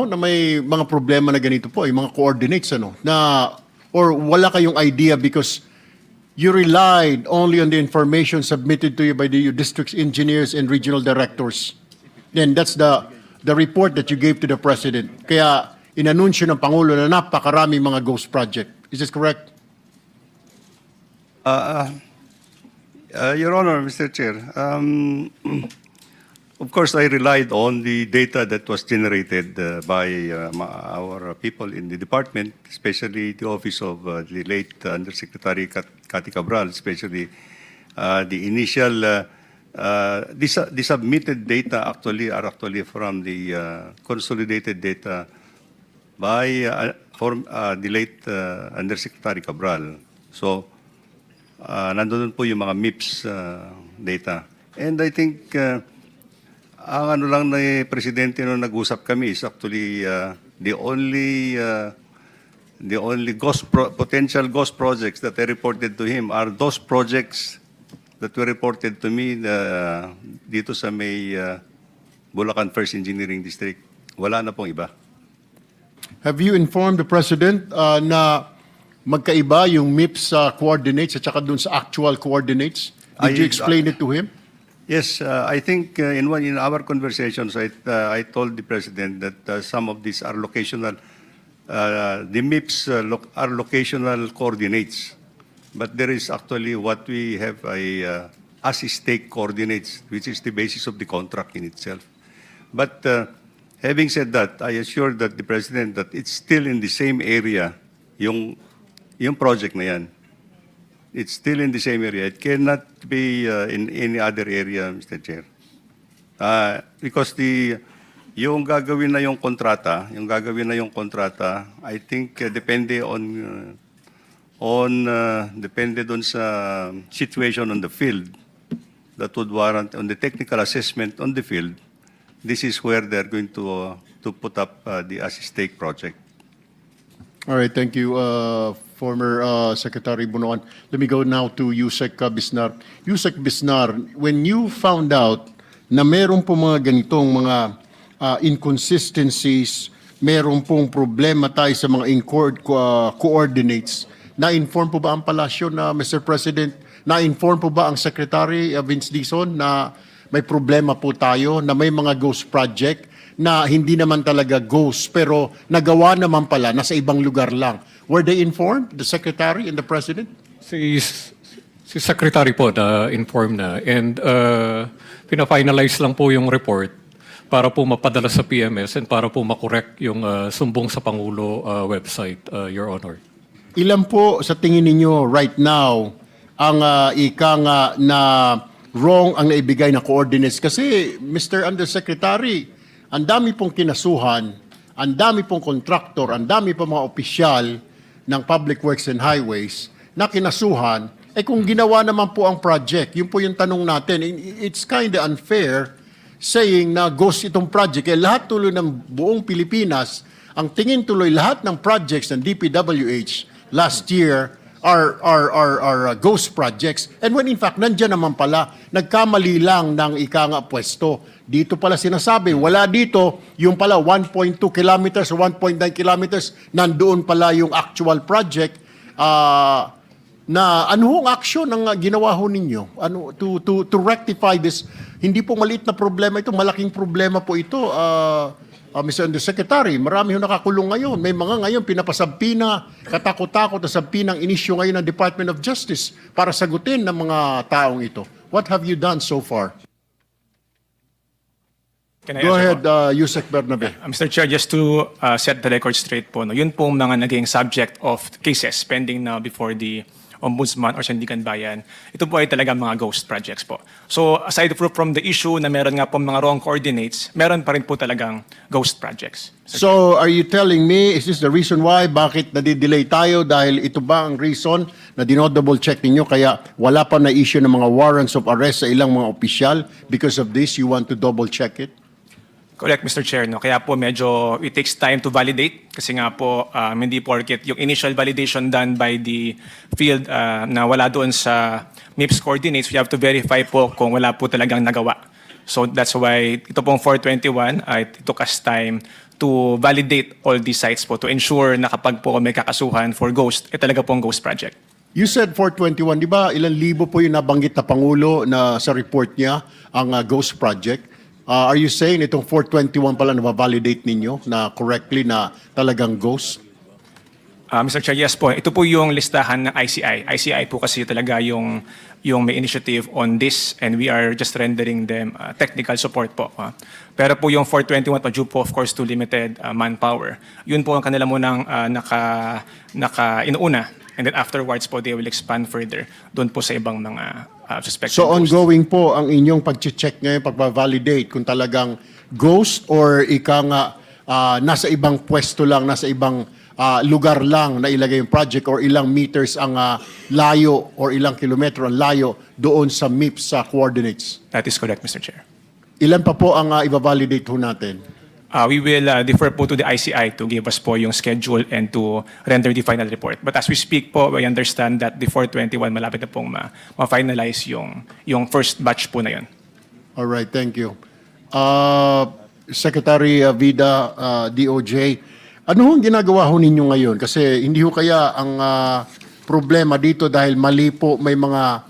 na may mga problema na ganito po, yung mga coordinates na or wala kayong idea because you relied only on the information submitted to you by the district engineers and regional directors. Then that's the report that you gave to the president. Kaya inanunsyo ng Pangulo na napakarami mga ghost project. Is this correct? Your Honor, Mr. Chair, of course, I relied on the data that was generated by our people in the department, especially the office of the late Undersecretary Cathy Cabral, especially the initial, the submitted data are actually from the consolidated data by the late Undersecretary Cabral. So, nandun po yung mga MIPS data. And I think, ang ano lang na presidente nung nag-usap kami is actually the only potential ghost projects that I reported to him are those projects that were reported to me dito sa may Bulacan First Engineering District. Wala na pong iba. Have you informed the President na magkaiba yung MIPS coordinates at saka dun sa actual coordinates? Did you explain it to him? Yes, I think in our conversations, I told the President that some of these are locational, the MIPS are locational coordinates. But there is actually what we have as stake coordinates, which is the basis of the contract in itself. But having said that, I assured that the President that it's still in the same area, yung project na yan. It's still in the same area. It cannot be in any other area, Mr. Chair. Because yung gagawin na yung kontrata, I think depende depende doon sa situation on the field that would warrant on the technical assessment on the field. This is where they're going to put up the as-stake project. All right, thank you, former Secretary Bunoan. Let me go now to Yusek Bisnar. Yusek Bisnar, when you found out na meron po mga ganitong mga inconsistencies, meron pong problema tayo sa mga coordinates, na-inform po ba ang palasyo na, Mr. President, na-inform po ba ang Secretary Vince Dizon na may problema po tayo, na may mga ghost project, na hindi naman talaga ghost, pero nagawa naman pala, nasa ibang lugar lang. Were they informed, the Secretary and the President? Si Secretary po na-inform na. And pina-finalize lang po yung report para po mapadala sa PMS and para po makorek yung sumbong sa Pangulo website, Your Honor. Ilan po sa tingin ninyo right now ang na wrong ang naibigay na coordinates? Kasi, Mr. Undersecretary, ang dami pong kinasuhan, ang dami pong contractor, ang dami pong mga opisyal ng Public Works and Highways na kinasuhan, kung ginawa naman po ang project, yun po yung tanong natin. It's kind of unfair saying na ghost itong project. Lahat tuloy ng buong Pilipinas, ang tingin tuloy lahat ng projects ng DPWH last year are ghost projects. And when in fact, nandiyan naman pala, nagkamali lang ng pwesto. Dito pala sinasabi, wala dito, yung pala 1.2 kilometers or 1.9 kilometers, nandoon pala yung actual project. Na ano hong action ang ginawa ho ninyo? To rectify this? Hindi po maliit na problema ito, malaking problema po ito. Mr. Undersecretary, marami ho nakakulong ngayon. May mga ngayon pinapasabpi na, katakot-takot na sabpi ng inisyo ngayon ng Department of Justice para sagutin ng mga taong ito. What have you done so far? Go ahead, Yusek Bernabe. Mr. Chair, just to set the record straight po, no, yun po mga naging subject of cases pending now before the Ombudsman or Sandigan Bayan. Ito po ay talaga mga ghost projects po. So aside from the issue na meron nga po mga wrong coordinates, meron pa rin po talagang ghost projects. So are you telling me, is this the reason why, bakit nadidelay tayo? Dahil ito ba ang reason na dinodouble check ninyo kaya wala pa na-issue ng mga warrants of arrest sa ilang mga opisyal? Because of this, you want to double check it? Correct, Mr. Chair. No? Kaya po medyo it takes time to validate kasi nga po hindi porket yung initial validation done by the field na wala doon sa MIPS coordinates, we have to verify po kung wala po talagang nagawa. So that's why ito pong 421, it took us time to validate all these sites po to ensure na kapag po may kakasuhan for ghost, talaga po ang ghost project. You said 421, di ba ilang libo po yung nabanggit na Pangulo na sa report niya ang ghost project? Are you saying itong 421 pala na validate ninyo na correctly na talagang ghost? Mr. Chair, yes po. Ito po yung listahan ng ICI. ICI po kasi talaga yung may initiative on this and we are just rendering them technical support po. Pero po yung 421 pa due po of course to limited manpower. Yun po ang kanila munang inuuna. And then afterwards po, they will expand further doon po sa ibang mga suspected So ghosts. ongoing po ang inyong pag-check ngayon, pag-validate kung talagang ghost or ika nga nasa ibang pwesto lang, nasa ibang lugar lang na ilagay yung project or ilang meters ang layo or ilang kilometro ang layo doon sa MIPS sa coordinates. That is correct, Mr. Chair. Ilan pa po ang i-validate ho natin? We will defer po to the ICI to give us po yung schedule and to render the final report. But as we speak po, we understand that the 421 malapit na pong ma-finalize yung first batch po na yun. All right, thank you. Secretary Vida, DOJ, ano hong ginagawa ho ninyo ngayon? Kasi hindi ho kaya ang problema dito dahil mali po may mga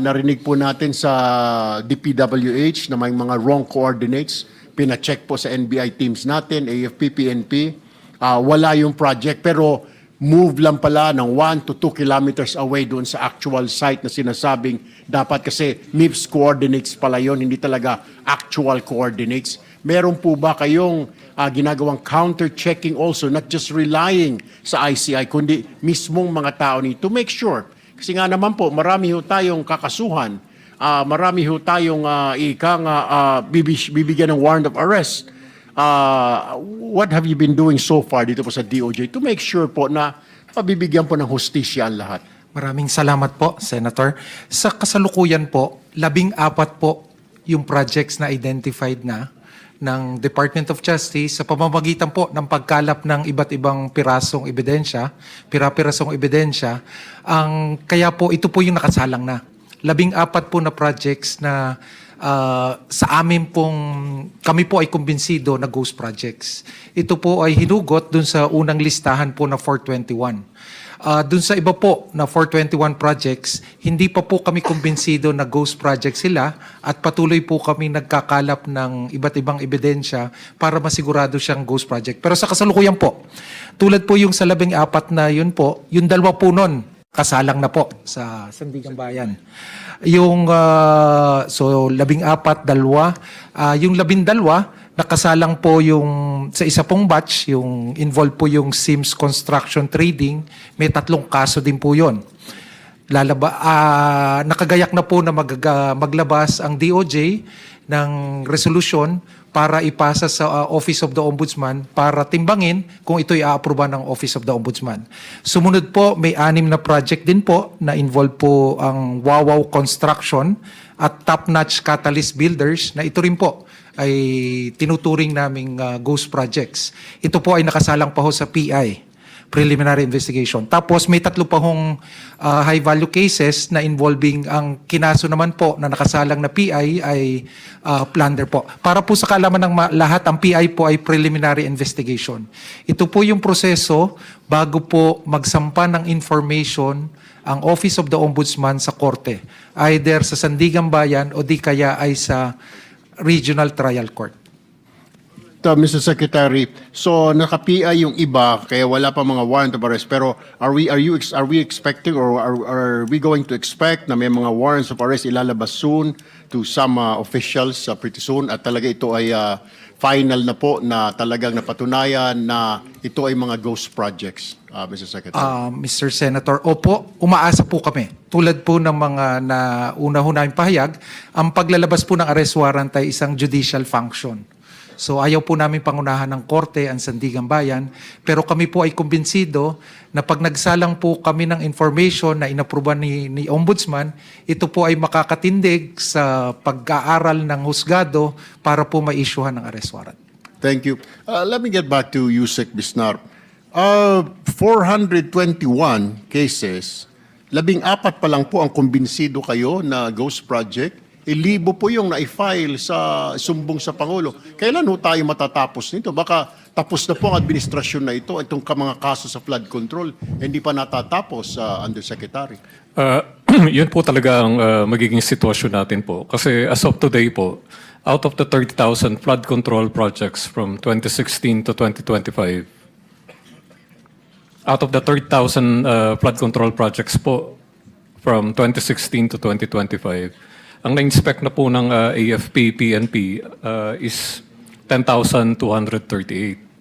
narinig po natin sa DPWH na may mga wrong coordinates. Pina-check po sa NBI teams natin, AFP, PNP. Wala yung project pero move lang pala ng 1 to 2 kilometers away doon sa actual site na sinasabing dapat kasi MIPS coordinates pala yon, hindi talaga actual coordinates. Meron po ba kayong ginagawang counter-checking also, not just relying sa ICI, kundi mismong mga tao to make sure? Kasi nga naman po, marami ho tayong kakasuhan, marami ho tayong bibigyan ng warrant of arrest. What have you been doing so far dito po sa DOJ to make sure po na mabibigyan po ng hustisya ang lahat? Maraming salamat po, Senator. Sa kasalukuyan po, 14 po yung projects na identified na ng Department of Justice sa pamamagitan po ng pagkalap ng iba't ibang pirasong ebidensya, pirasong ebidensya. Kaya po, ito po yung nakasalang na. 14 po na projects na sa amin kami po ay kumbinsido na ghost projects. Ito po ay hinugot dun sa unang listahan po na 421. Dun sa iba po na 421 projects, hindi pa po kami kumbinsido na ghost projects sila at patuloy po kami nagkakalap ng iba't ibang ebidensya para masigurado siyang ghost project. Pero sa kasalukuyan po, tulad po yung sa 14 na yun po, yung 2 po nun, kasalang na po sa Sandigan Bayan. Yung so 14, 2, yung 12 nakasalang po yung sa isa pong batch, yung involved po yung Sims Construction Trading, may 3 kaso din po 'yon. Nakagayak na po na maglabas ang DOJ ng resolution para ipasa sa Office of the Ombudsman para timbangin kung ito'y aaproba ng Office of the Ombudsman. Sumunod po, may 6 na project din po na involve po ang Wawaw Construction at Top Notch Catalyst Builders na ito rin po ay tinuturing naming ghost projects. Ito po ay nakasalang pa ho sa PI, preliminary investigation. Tapos may 3 pa hong high-value cases na involving ang kinaso naman po na nakasalang na PI ay plunder po. Para po sa kaalaman ng lahat, ang PI po ay preliminary investigation. Ito po yung proseso bago po magsampa ng information ang Office of the Ombudsman sa korte, either sa Sandigan Bayan o di kaya ay sa Regional Trial Court. Mr. Secretary, so naka-PI yung iba kaya wala pa mga warrant of arrest pero are we expecting or are we going to expect na may mga warrants of arrest ilalabas soon to some officials pretty soon at talaga ito ay final na po na talagang napatunayan na ito ay mga ghost projects, Mr. Secretary? Mr. Senator, opo, umaasa po kami. Tulad po ng mga una ho namin pahayag, ang paglalabas po ng arrest warrant ay isang judicial function. So ayaw po namin pangunahan ng korte ang Sandigan Bayan, pero kami po ay kumbinsido na pag nagsalang po kami ng information na inapruban ni Ombudsman, ito po ay makakatindig sa pag-aaral ng husgado para po ma-issuehan ng arrest warrant. Thank you. Let me get back to Yusek Bisnar. 421 cases, 14 pa lang po ang kumbinsido kayo na ghost project. 1,000 po yung na-file sa sumbong sa Pangulo. Kailan ho tayo matatapos nito? Baka tapos na po ang administrasyon na ito, itong mga kaso sa flood control, hindi pa natatapos, Undersecretary. Yun po talaga ang magiging sitwasyon natin po. Kasi as of today po, out of the 30,000 flood control projects from 2016 to 2025, out of the 30,000 flood control projects po from 2016 to 2025, ang na-inspect na po ng AFP, PNP is 10,238.